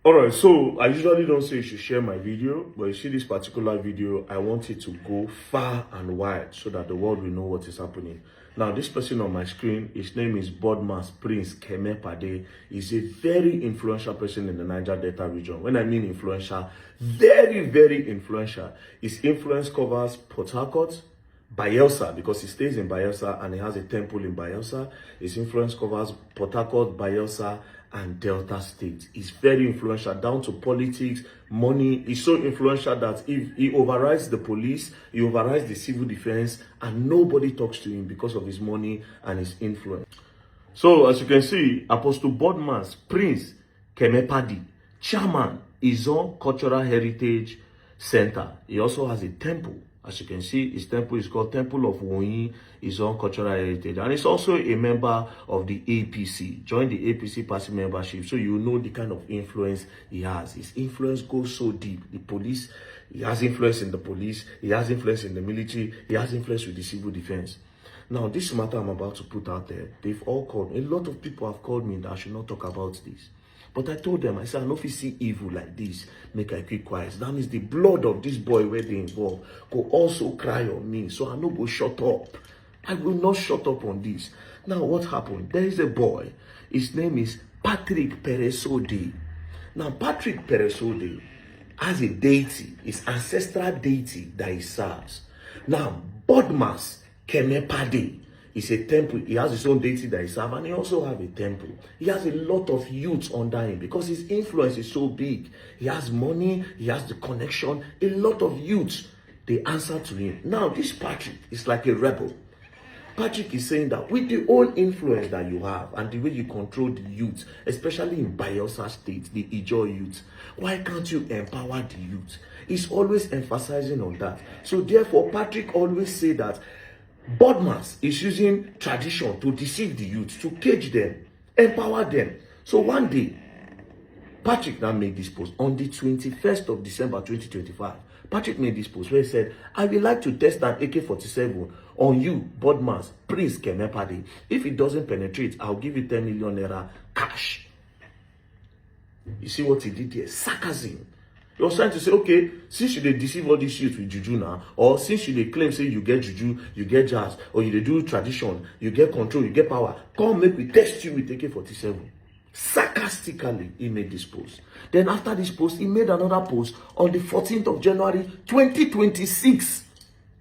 Alright, so I usually don't say you should share my video, but you see this particular video, I want it to go far and wide so that the world will know what is happening. Now, this person on my screen, his name is Bodmas Prince Kemepade. He's a very influential person in the Niger Delta region. When I mean influential, very, very influential. His influence covers Port Harcourt, Bayelsa, because he stays in Bayelsa and he has a temple in Bayelsa. His influence covers Port Harcourt, Bayelsa, and Delta State. He's very influential down to politics, money. He's so influential that if he overrides the police, he overrides the civil defense, and nobody talks to him because of his money and his influence. So, as you can see, Apostle Bodmas Prince Kemepadi, chairman, Izon Cultural Heritage Center. He also has a temple. As you can see, his temple is called Temple of Woyin, his own cultural heritage. And he's also a member of the APC. Join the APC party membership so you know the kind of influence he has. His influence goes so deep. The police, he has influence in the police, he has influence in the military, he has influence with the civil defense. Now, this matter I'm about to put out there, they've all called me. A lot of people have called me that I should not talk about this. But I told them, I said, I know if you see evil like this, make I keep quiet. That means the blood of this boy where they involved could also cry on me. So I no go shut up. I will not shut up on this. Now, what happened? There is a boy. His name is Patrick Peresode. Now, Patrick Peresode has a deity, his ancestral deity that he serves. Now, Bodmas Kemepade is a temple. He has his own deity that he serves, and he also has a temple. He has a lot of youths under him because his influence is so big. He has money, he has the connection. A lot of youths, they answer to him. Now, this Patrick is like a rebel. Patrick is saying that with the whole influence that you have and the way you control the youth, especially in Bayelsa State, the Ijaw youth, why can't you empower the youth? He's always emphasizing on that. So therefore, Patrick always say that Bodmas is using tradition to deceive the youth, to cage them, empower them. So one day, Patrick now made this post on the 21st of December 2025. Patrick made this post where he said, I would like to test an AK-47 on you, Bodmas Prince Kemepade. If it doesn't penetrate, I'll give you 10 million naira cash. You see what he did here? Sarcasm. He was trying to say, okay, since you deceive all these youth with juju now, or since you claim, say you get juju, you get jazz, or you do tradition, you get control, you get power, come make we test you with AK-47. Sarcastically, he made this post. Then after this post, he made another post on the 14th of January, 2026.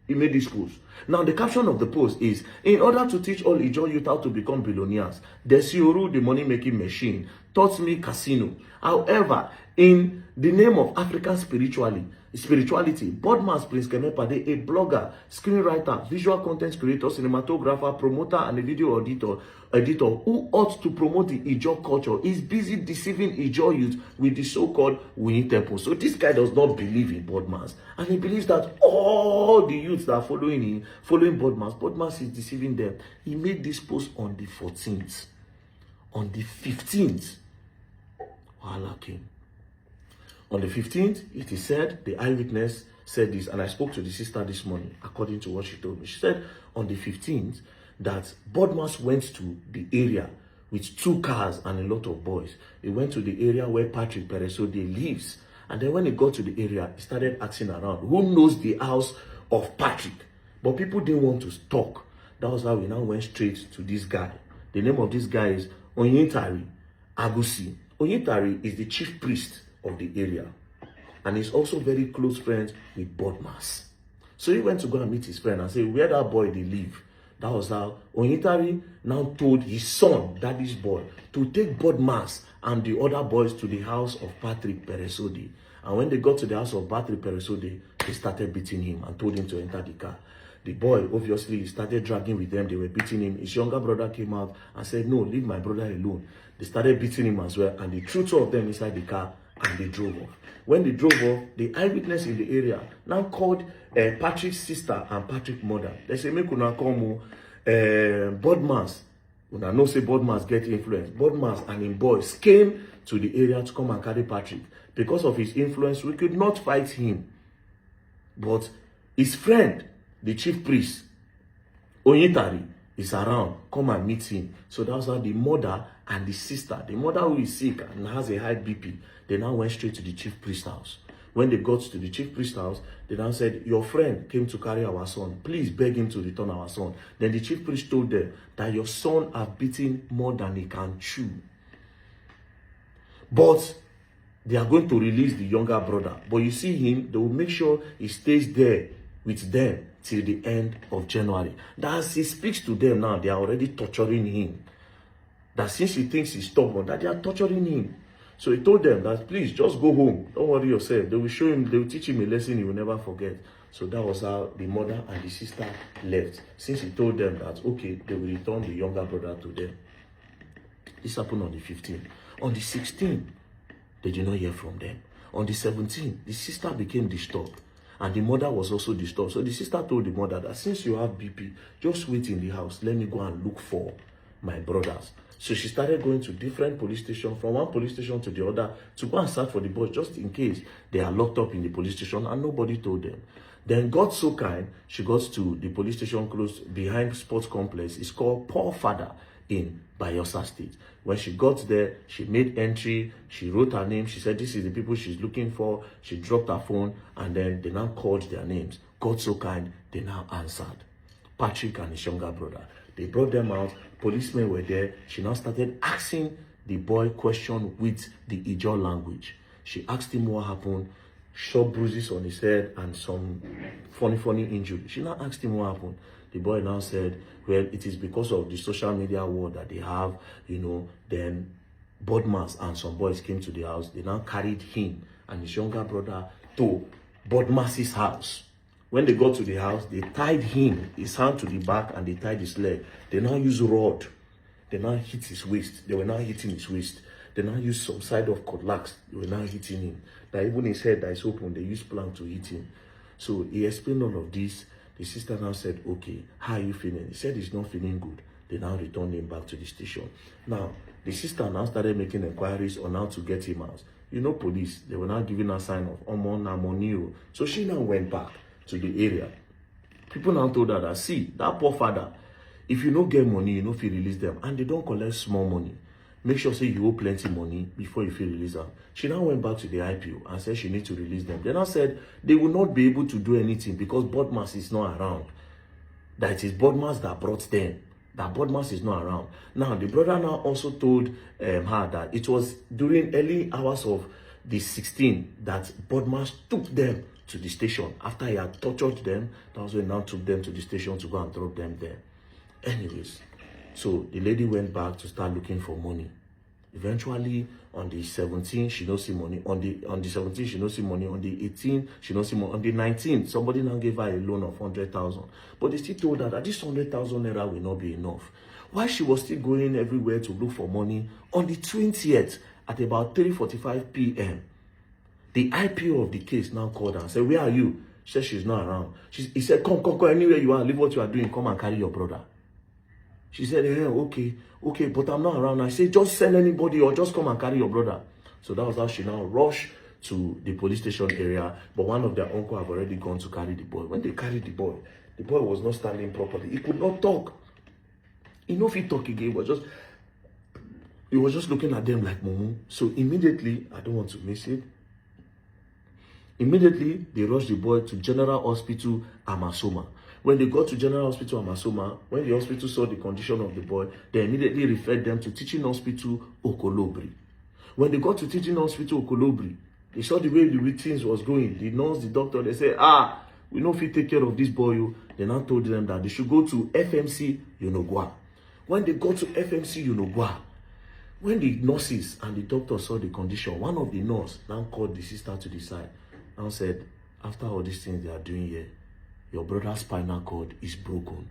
He made this post. Now, the caption of the post is, in order to teach all Ijaw youth how to become billionaires, Desioru, the money-making machine, taught me casino. However, in the name of African spirituality, Bodmas Prince Kemepade, a blogger, screenwriter, visual content creator, cinematographer, promoter, and a video editor who ought to promote the Ijaw culture, is busy deceiving Ijaw youth with the so-called Winnie Temple. So this guy does not believe in Bodmas, and he believes that all the youths that are following Bodmas is deceiving them. He made this post on the 14th. On the 15th, Wahala came. On the 15th, it is said, the eyewitness said this, and I spoke to the sister this morning, according to what she told me. She said on the 15th that Bodmas went to the area with 2 cars and a lot of boys. He went to the area where Patrick Peresode lives. And then when he got to the area, he started asking around, who knows the house of Patrick? But people didn't want to talk. That was how we now went straight to this guy. The name of this guy is Onyintari Agusi. Onyintari is the chief priest of the area, and he's also very close friends with Bodmas. So he went to go and meet his friend and say where that boy they live. That was how Onyintari now told his son, daddy's boy, to take Bodmas and the other boys to the house of Patrick Peresode. And when they got to the house of Patrick Peresode, they started beating him and told him to enter the car. The boy obviously started dragging with them. They were beating him. His younger brother came out and said, no, leave my brother alone. They started beating him as well, and they threw 2 of them inside the car and they drove off. When they drove off, the eyewitness in the area now called Patrick's sister and Patrick's mother. They say, make una come Bodmas. Una know say Bodmas get influence. Bodmas and his boys came to the area to come and carry Patrick. Because of his influence, we could not fight him. But his friend, the chief priest, Onyintari, is around, come and meet him. So that's how the mother and the sister, the mother who is sick and has a high BP, they now went straight to the chief priest house. When they got to the chief priest house, they now said, your friend came to carry our son. Please beg him to return our son. Then the chief priest told them that your son has beaten more than he can chew. But they are going to release the younger brother. But you see him, they will make sure he stays there with them till the end of January. That as he speaks to them now, they are already torturing him. That since he thinks he's stubborn, that they are torturing him. So he told them that, please, just go home. Don't worry yourself. They will show him, they will teach him a lesson he will never forget. So that was how the mother and the sister left. Since he told them that, okay, they will return the younger brother to them. This happened on the 15th. On the 16th, they did not hear from them. On the 17th, the sister became disturbed. And the mother was also disturbed. So the sister told the mother that since you have BP, just wait in the house. Let me go and look for my brothers. So she started going to different police stations, from one police station to the other, to go and search for the boys, just in case they are locked up in the police station, and nobody told them. Then God so kind, she got to the police station close behind sports complex. It's called Poor Father in Bayelsa State. When she got there, she made entry, she wrote her name, she said this is the people she's looking for, she dropped her phone, and then they now called their names. God so kind, they now answered. Patrick and his younger brother. They brought them out, policemen were there. She now started asking the boy question with the Ijaw language. She asked him what happened, short bruises on his head and some funny injury. She now asked him what happened. The boy now said, well, it is because of the social media war that they have, then Bodmas and some boys came to the house. They now carried him and his younger brother to Bodmas's house. When they got to the house, they tied him, his hand to the back, and they tied his leg. They now used rod. They now hit his waist. They were now hitting his waist. They now used some side of cutlass. They were now hitting him. That even his head that is open, they used plank to hit him. So he explained all of this. The sister now said, okay, how are you feeling? He said he's not feeling good. They now returned him back to the station. Now, the sister now started making inquiries on how to get him out. Police, they were now giving her sign of Omonio. So she now went back to the area. People now told her that, see, that poor father, if you don't get money, you know if you release them, and they don't collect small money, make sure say you owe plenty money before you feel release them. She now went back to the IPO and said she needs to release them. They now said they will not be able to do anything because Bodmas is not around. That it is Bodmas that brought them. That Bodmas is not around. Now, the brother now also told her that it was during early hours of the 16th that Bodmas took them to the station. After he had tortured them, that was when he now took them to the station to go and drop them there. Anyways, so the lady went back to start looking for money. Eventually, on the 17th, she don't see money. On the 17th, she don't see money. On the 18th, she don't see money. On the 19th, somebody now gave her a loan of 100,000. But they still told her that this 100,000 naira will not be enough. While she was still going everywhere to look for money, on the 20th, at about 3:45 p.m., the IPO of the case now called her and said, where are you? She said she's not around. He said, come, anywhere you are, leave what you are doing, come and carry your brother. She said, yeah, okay, but I'm not around. I said, just send anybody or just come and carry your brother. So that was how she now rushed to the police station area. But one of their uncle have already gone to carry the boy. When they carried the boy was not standing properly. He could not talk. He know if he talk again, he was just looking at them like Momo. So immediately, I don't want to miss it. Immediately, they rushed the boy to General Hospital Amasoma. When they got to General Hospital Amasoma, when the hospital saw the condition of the boy, they immediately referred them to Teaching Hospital Okolobri. When they got to Teaching Hospital Okolobri, they saw the way the things was going. The nurse, the doctor, they said, we know if you take care of this boy. They now told them that they should go to FMC Yonogwa. When they got to FMC Yonogwa, when the nurses and the doctor saw the condition, one of the nurses now called the sister to the side and said, after all these things they are doing here, your brother's spinal cord is broken.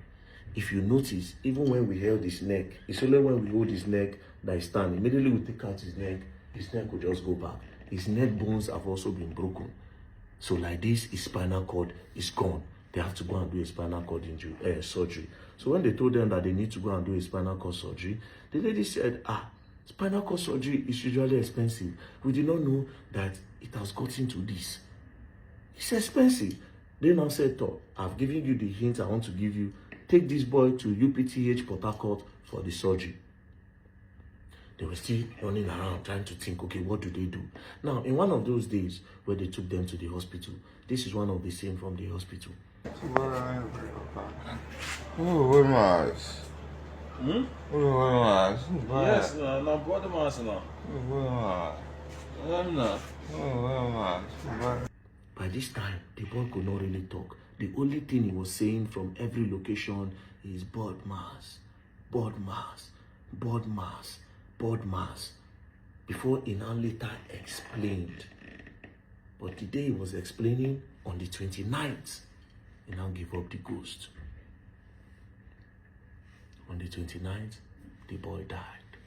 If you notice, even when we held his neck, it's only when we hold his neck that he stands. Immediately we take out his neck will just go back. His neck bones have also been broken. So like this, his spinal cord is gone. They have to go and do a spinal cord surgery. So when they told them that they need to go and do a spinal cord surgery, the lady said, spinal cord surgery is usually expensive. We did not know that it has gotten to this. It's expensive. They now said, I've given you the hint I want to give you. take this boy to UPTH Port Harcourt for the surgery. They were still running around trying to think, okay, what do they do? Now, in one of those days where they took them to the hospital, this is one of the scenes from the hospital. Yes, no, body mass now. By this time, the boy could not really talk. The only thing he was saying from every location is blood mass, blood mass, blood mass, blood mass. Before he now later explained. But the day he was explaining, on the 29th, he now gave up the ghost. On the 29th, the boy died.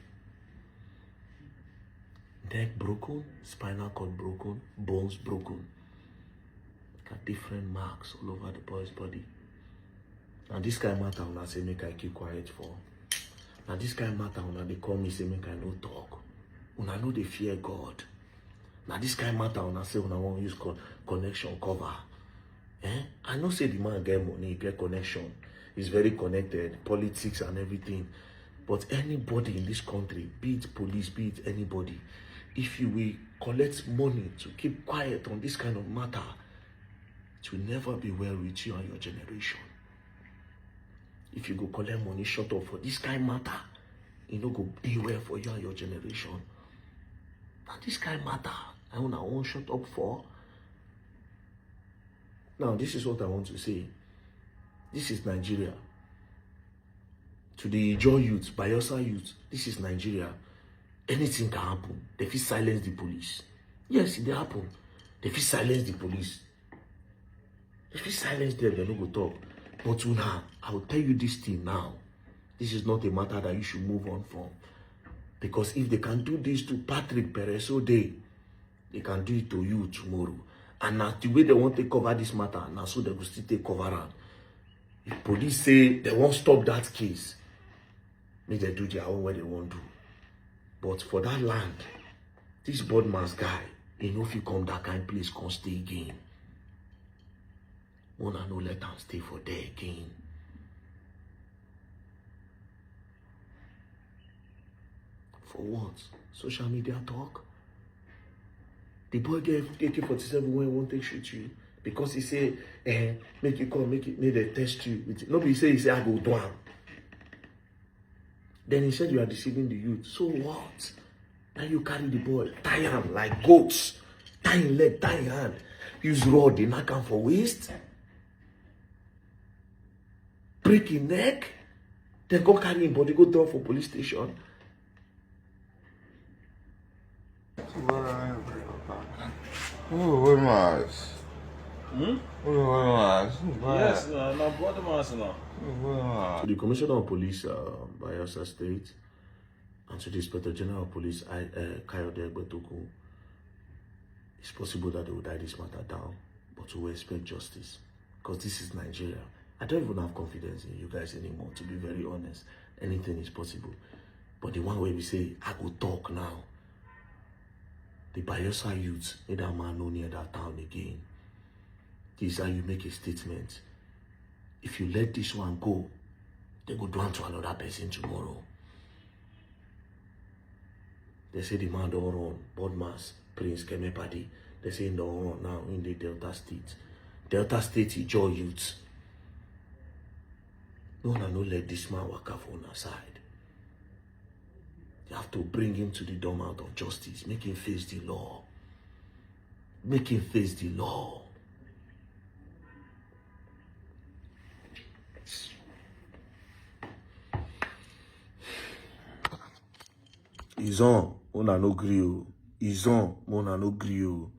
Neck broken, spinal cord broken, bones broken. Got different marks all over the boy's body. Now this kind of matter when I say make I keep quiet for. Now this kind of matter when they call me say make I no talk. When I know they fear God. Now this kind of matter when I say when I want to use connection cover. I know say the man get money, get connection. He's very connected, politics and everything. But anybody in this country, be it police, be it anybody, if you will collect money to keep quiet on this kind of matter, it will never be well with you and your generation. If you go collect money shut up for this kind of matter, it no go be well for you and your generation. Now this kind of matter, I won't shut up for. Now this is what I want to say. This is Nigeria. To the Ijaw youth, Bayelsa youth, this is Nigeria. Anything can happen. They fit silence the police. Yes, it happen. They fit silence the police. They fit silence them, they no go talk. But now, I will tell you this thing now. This is not a matter that you should move on from. Because if they can do this to Patrick Peresode, they can do it to you tomorrow. And now the way they want to cover this matter, now so they will still take cover on. If police say they won't stop that case, may they do their own way they want to. But for that land, this Bodman's guy, he know if he come that kind of place, can't stay again. Wanna no let them stay for there again. For what? Social media talk? The boy gave AK-47 when he won't take shoot you. Because he say, make you come, make they test you. Nobody say, I go down. Then he said you are deceiving the youth. So what? Now you carry the boy, tie him like goats. Tie him leg, tie him hand. Use rod, they knock him for waist. Break his neck. Then go carry him body, go down for police station. Yes, no, body mass now. To the Commissioner of Police, Bayelsa State, and to the Inspector General of Police, Kayode Egbetoku, it's possible that they will die this matter down, but we expect justice. Because this is Nigeria. I don't even have confidence in you guys anymore, to be very honest. Anything is possible. But the one way we say, I go talk now. The Bayelsa youths, may that man no near that town again. This is how you make a statement. If you let this one go, they go down to another person tomorrow. They say the man don't run. Bodmas, Prince Kemepadi. They say he don't run now in the Delta State. Delta State, Ijaw youths. No one no let this man walk off on our side. You have to bring him to the doormat of justice. Make him face the law. Make him face the law. He's on, Mona no grill. He's on, Mona no grill.